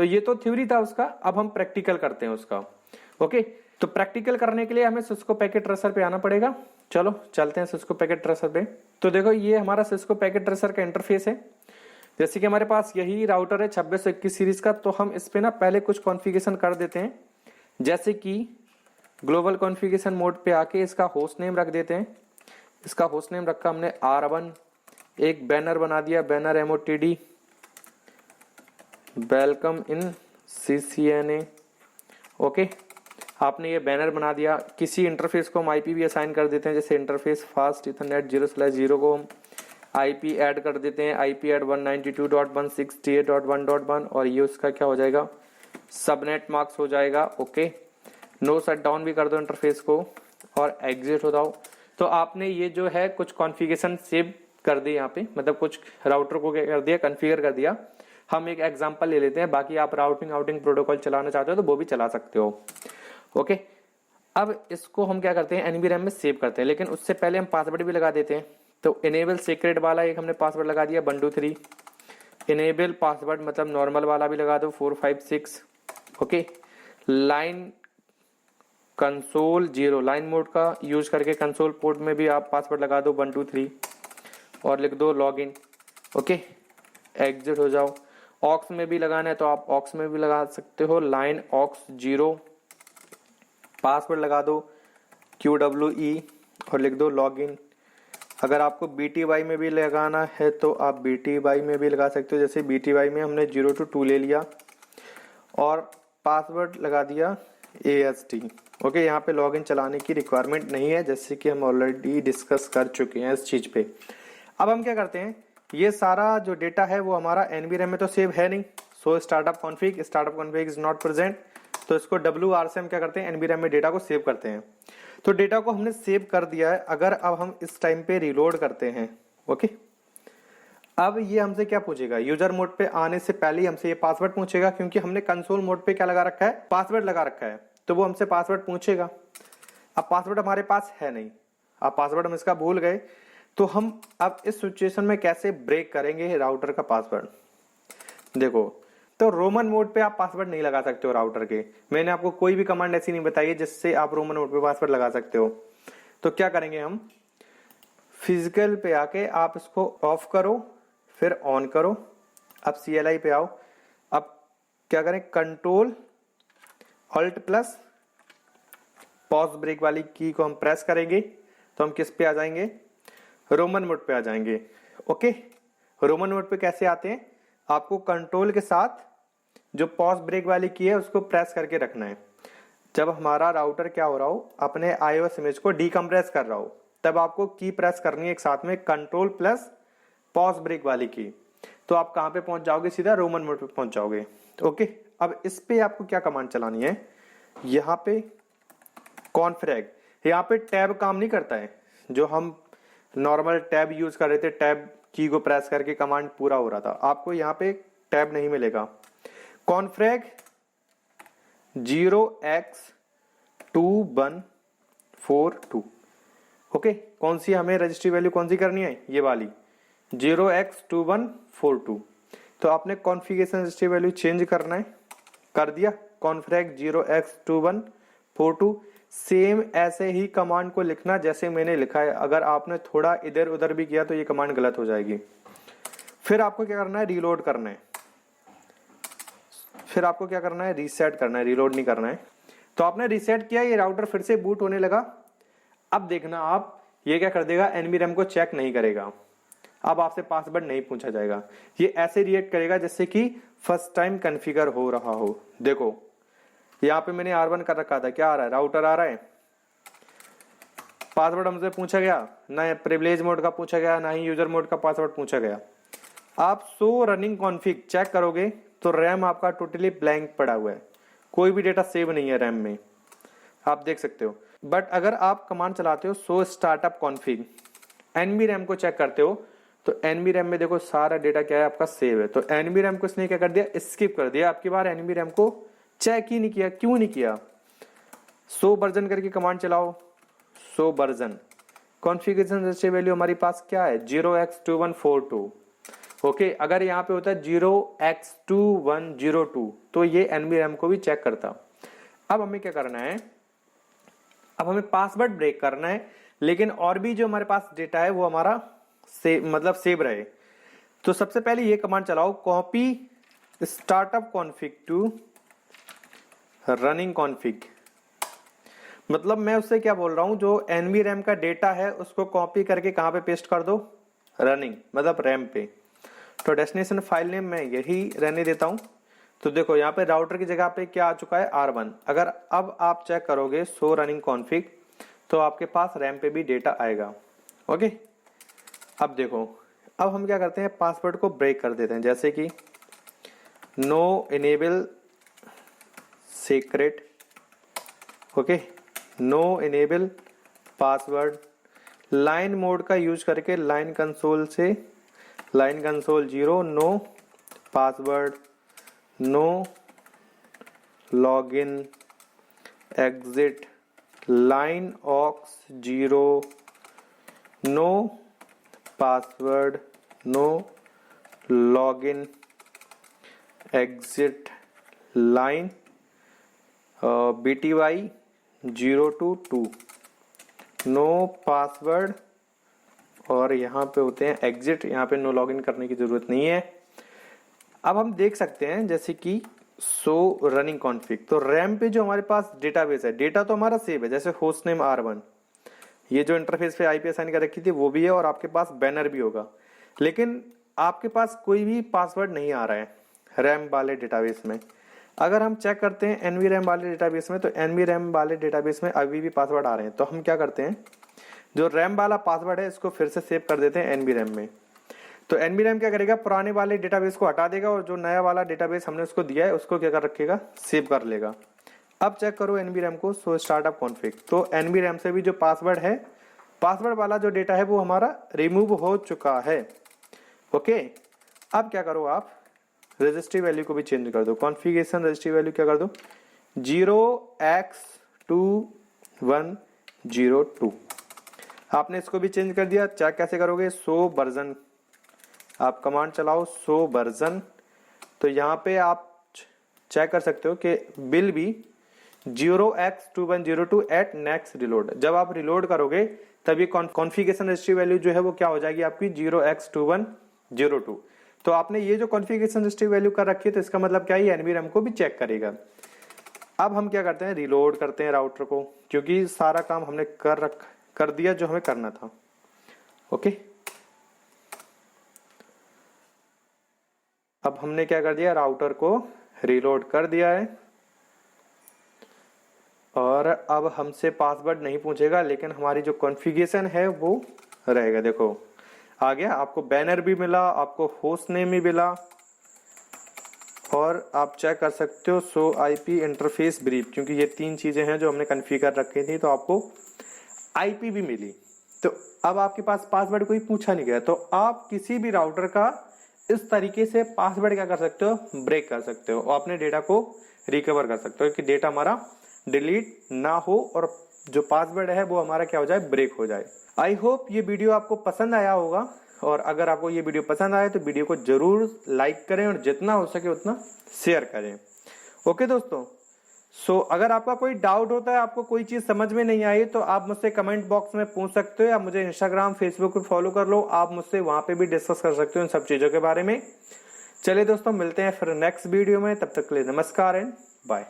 तो ये तो थ्योरी था उसका, अब हम प्रैक्टिकल करते हैं उसका। ओके, तो प्रैक्टिकल करने के लिए हमें सिस्को पैकेट ट्रेसर पे आना पड़ेगा। चलो चलते हैं सिस्को पैकेट ट्रेसर पे। तो देखो ये हमारा सिस्को पैकेट ट्रेसर का इंटरफेस है। जैसे कि हमारे पास यही राउटर है 2621 सीरीज का, तो हम इस पे ना पहले कुछ कॉन्फ़िगरेशन कर देते हैं। जैसे कि ग्लोबल कॉन्फ़िगरेशन मोड पे आके इसका होस्ट नेम रख देते हैं। इसका होस्ट नेम रखा हमने R1, एक बैनर बना दिया, banner MOTD welcome in CCNA। Okay, आपने ये बैनर बना दिया। किसी इंटरफेस को हम IP भी असाइन कर देते हैं, जैसे इंटरफेस फास्ट इथरनेट 0/0 को हम IP ऐड कर देते हैं, IP ऐड 192.168.1.1 और ये उसका क्या हो जाएगा, सबनेट मार्क्स हो जाएगा। ओके, नो शट डाउन भी कर दो इंटरफेस को और एग्जिट हो जाओ। तो आपने ये जो है कुछ कॉन्फ़िगरेशन सेव कर दी यहाँ पे, मतलब कुछ राउटर को क्या कर दिया, कॉन्फ़िगर कर दिया। हम एक एग्जांपल ले लेते हैं, बाकी आप राउटिंग आउटिंग प्रोटोकॉल चलाना चाहते हो तो वो भी चला सकते हो। ओके, अब इसको हम क्या करते हैं NVRAM में सेव करते हैं, लेकिन उससे पहले हम पासवर्ड भी लगा देते हैं। तो इनेबल सीक्रेट वाला एक हमने पासवर्ड लगा दिया 123। इनेबल पासवर्ड मतलब नॉर्मल वाला भी लगा दो 456। Okay, line console 0 line mode का यूज करके कंसोल पोर्ट में भी आप पासवर्ड लगा दो 123 और लिख दो लॉगिन। ओके, एग्जिट हो जाओ। ऑक्स में भी लगाना है तो आप ऑक्स में भी लगा सकते हो, लाइन ऑक्स 0 पासवर्ड लगा दो QWE और लिख दो लॉगिन। अगर आपको BTY में भी लगाना है तो आप BTY में भी लगा सकते हो, जैसे BTY में हमने 0 to 2 ले लिया और पासवर्ड लगा दिया AST। ओके, यहाँ पे लॉगिन चलाने की रिक्वायरमेंट नहीं है, जैसे कि हम ऑलरेडी डिस्कस कर चुके हैं इस चीज पे। अब हम क्या करते हैं, ये सारा जो डेटा है वो हमारा NVRAM में तो सेव है नहीं, so startup config is not present, तो इसको WR से हम क्या करते हैं NVRAM में डेटा को सेव करते हैं। तो डेटा को हमने सेव कर दिया है। अगर अब हम इस टाइम पे रीलोड करते हैं, ओके, अब ये हमसे क्या पूछेगा, यूजर मोड पे आने से पहले हमसे ये पासवर्ड पूछेगा, क्योंकि हमने कंसोल मोड पे क्या लगा रखा है, पासवर्ड लगा रखा है, तो वो हमसे पासवर्ड पूछेगा। अब पासवर्ड हमारे पास है नहीं, अब पासवर्ड हम इसका भूल गए, तो हम अब इस सिचुएशन में कैसे ब्रेक करेंगे राउटर का पासवर्ड। देखो, तो रोमन मोड पे आप पासवर्ड नहीं लगा सकते हो राउटर के। मैंने आपको कोई भी कमांड ऐसी नहीं बताई है जिससे आप रोमन मोड पे पासवर्ड लगा सकते हो। तो क्या करेंगे हम, फिजिकल पे आके आप इसको ऑफ करो, फिर ऑन करो। अब CLI पे आओ। अब क्या करें, control alt plus pause break वाली की को हम प्रेस करेंगे तो हम किस पे आ जाएंगे, रोमन मोड पे आ जाएंगे। ओके, रोमन मोड पे कैसे आते हैं, आपको कंट्रोल के साथ जो पॉज ब्रेक वाली की है उसको प्रेस करके रखना है। जब हमारा राउटर क्या हो रहा हो, अपने iOS इमेज को डीकम्प्रेस कर रहा हो, तब आपको की प्रेस करनी है एक साथ में, कंट्रोल प्लस पॉज ब्रेक वाली की। तो आप कहां पे पहुंच जाओगे, सीधा रोमन मोड पे पहुंच जाओगे। ओके, अब इस पे आपको क्या कमांड चलानी है, यहाँ पे कॉन्फ्रेग, यहाँ पे टैब काम नहीं करता है। जो हम नॉर्मल टैब यूज कर रहे थे, टैब की को प्रेस करके कमांड पूरा हो रहा था, आपको यहाँ पे टैब नहीं मिलेगा। कॉन्फ्रेग 0x2142। ओके, कौन सी हमें रजिस्ट्री वैल्यू कौन सी करनी है, ये वाली 0x2142। तो आपने कॉन्फ़िगरेशन रजिस्ट्री वैल्यू चेंज करना है, कर दिया कॉन्फ्रेग 0x2142। सेम ऐसे ही कमांड को लिखना जैसे मैंने लिखा है। अगर आपने थोड़ा इधर उधर भी किया तो ये कमांड गलत हो जाएगी। फिर आपको क्या करना है, रीलोड करना है। फिर आपको क्या करना है, रीसेट करना है, रीलोड नहीं करना है। तो आपने रीसेट किया, ये राउटर फिर से बूट होने लगा। अब देखना आप, ये क्या कर देगा, NVRAM को चेक नहीं करेगा। अब आपसे पासवर्ड नहीं पूछा जाएगा, ये ऐसे रिएक्ट करेगा जैसे कि फर्स्ट टाइम कॉन्फ़िगर हो रहा हो। देखो यहाँ पे मैंने R1 कर रखा था, क्या आ रहा है, राउटर आ रहा है, पासवर्ड हमसे पूछा गया ना, प्रिविलेज मोड का पूछा गया, ना ही यूजर मोड का पासवर्ड पूछा गया। आप सो रनिंग कॉन्फ़िग चेक करोगे तो रैम आपका टोटली ब्लैंक पड़ा हुआ है, कोई भी डेटा सेव नहीं है रैम में, आप देख सकते हो। बट अगर आप कमांड चलाते हो सो स्टार्टअप कॉन्फ़िग, NVRAM को चेक करते हो, तो NVRAM में देखो सारा डेटा क्या है आपका सेव है। तो NVRAM को इसने क्या कर दिया, स्किप कर दिया। आपकी बार NVRAM को चेक ही नहीं किया, क्यों नहीं किया, सो वर्जन करके कमांड चलाओ, सो वर्जन। कॉन्फ़िगरेशन रजिस्ट्री वैल्यू हमारी पास क्या है, 0x2142। ओके, अगर यहाँ पे होता 0x2102 तो ये एनबी रैम को भी चेक करता। अब हमें क्या करना है, अब हमें पासवर्ड ब्रेक करना है, लेकिन और भी जो हमारे पास डेटा है वो हमारा सेव रहे। तो सबसे पहले ये कमांड चलाओ, copy startup config to running config. मतलब मैं उससे क्या बोल रहा हूं, जो एनवी रैम का डेटा है उसको कॉपी करके कहां पे पेस्ट कर दो, रनिंग मतलब रैम पे। तो डेस्टिनेशन फाइल नेम मैं यही रहने देता हूं। तो देखो यहाँ पे राउटर की जगह पे क्या आ चुका है, R1। अगर अब आप चेक करोगे शो रनिंग कॉन्फिग तो आपके पास रैम पे भी डेटा आएगा। ओके, अब देखो, अब हम क्या करते हैं, पासवर्ड को ब्रेक कर देते हैं, जैसे कि no enable secret, okay, no enable password, line mode का यूज करके लाइन कंसोल से line console 0, no password, no login, exit, line aux 0, no password, no login, exit, line BTY 022, no password, और यहाँ पे होते हैं एग्जिट, यहाँ पे नो लॉगिन करने की जरूरत नहीं है। अब हम देख सकते हैं जैसे कि शो रनिंग कॉन्फिग, तो रैम पे जो हमारे पास डेटाबेस है, डेटा तो हमारा सेव है, जैसे होस्ट नेम R1, ये जो इंटरफेस पे IP असाइन कर रखी थी वो भी है, और आपके पास बैनर भी होगा, लेकिन आपके पास कोई भी पासवर्ड नहीं आ रहा है रैम वाले डेटाबेस में। अगर हम चेक करते हैं एनवी रैम वाले डेटाबेस में, तो एनवी रैम वाले डेटाबेस में अभी भी पासवर्ड आ रहे हैं। तो हम क्या करते हैं, जो रैम वाला पासवर्ड है इसको फिर से सेव कर देते हैं एनवी रैम में। तो एनवी रैम क्या करेगा, पुराने वाले डेटाबेस को हटा देगा, और जो नया वाला डेटाबेस हमने उसको दिया है उसको क्या कर रखेगा, सेव कर लेगा। अब चेक करो एनवी रैम को, सो स्टार्टअप कॉन्फिग, तो एनवी रैम से भी जो पासवर्ड है, पासवर्ड वाला जो डेटा है वो हमारा रिमूव हो चुका है। ओके, अब क्या करो, आप रजिस्ट्री वैल्यू को भी चेंज कर दो, कॉन्फ़िगरेशन रजिस्ट्री वैल्यू क्या कर दो 0x2102। आपने इसको भी चेंज कर दिया। चेक कैसे करोगे, शो वर्जन, आप कमांड चलाओ शो वर्जन, तो यहाँ पे आप चेक कर सकते हो कि बिल भी 0x2102 एट नेक्स्ट रिलोड। जब आप रिलोड करोगे तभी कॉन्फ़िगरेशन रजिस्ट्री वैल्यू जो है वो क्या हो जाएगी आपकी 0x2102। तो आपने ये जो कॉन्फ़िगरेशन रजिस्ट्री वैल्यू कर रखी है, तो इसका मतलब क्या है, एनवी रैम को भी चेक करेगा। अब हम क्या करते हैं, रिलोड करते हैं राउटर को, क्योंकि सारा काम हमने कर दिया जो हमें करना था। ओके, अब हमने क्या कर दिया, राउटर को रिलोड कर दिया है, और अब हमसे पासवर्ड नहीं पूछेगा, लेकिन हमारी जो कॉन्फ़िगरेशन है वो रहेगा। देखो आ गया, आपको बैनर भी मिला, आपको होस्ट नेम भी मिला, और आप चेक कर सकते हो शो IP इंटरफेस ब्रीफ, क्योंकि ये 3 चीजें हैं जो हमने कॉन्फ़िगर रखी थी, तो आपको IP भी मिली। तो अब आपके पास पासवर्ड कोई पूछा नहीं गया, तो आप किसी भी राउटर का इस तरीके से पासवर्ड क्या कर सकते हो, ब्रेक कर सकते हो, और अपने डेटा को रिकवर कर सकते हो कि डेटा हमारा डिलीट ना हो, और जो पासवर्ड है वो हमारा क्या हो जाए, ब्रेक हो जाए। आई होप ये वीडियो आपको पसंद आया होगा, और अगर आपको ये वीडियो पसंद आए तो वीडियो को जरूर लाइक करें, और जितना हो सके उतना शेयर करें। ओके दोस्तों, सो अगर आपका कोई डाउट होता है, आपको कोई चीज समझ में नहीं आई, तो आप मुझसे कमेंट बॉक्स में पूछ सकते हो, या मुझे इंस्टाग्राम फेसबुक पे फॉलो कर लो, आप मुझसे वहां पे भी डिस्कस कर सकते हो इन सब चीजों के बारे में। चलिए दोस्तों, मिलते हैं फिर नेक्स्ट वीडियो में, तब तक के लिए नमस्कार एंड बाय।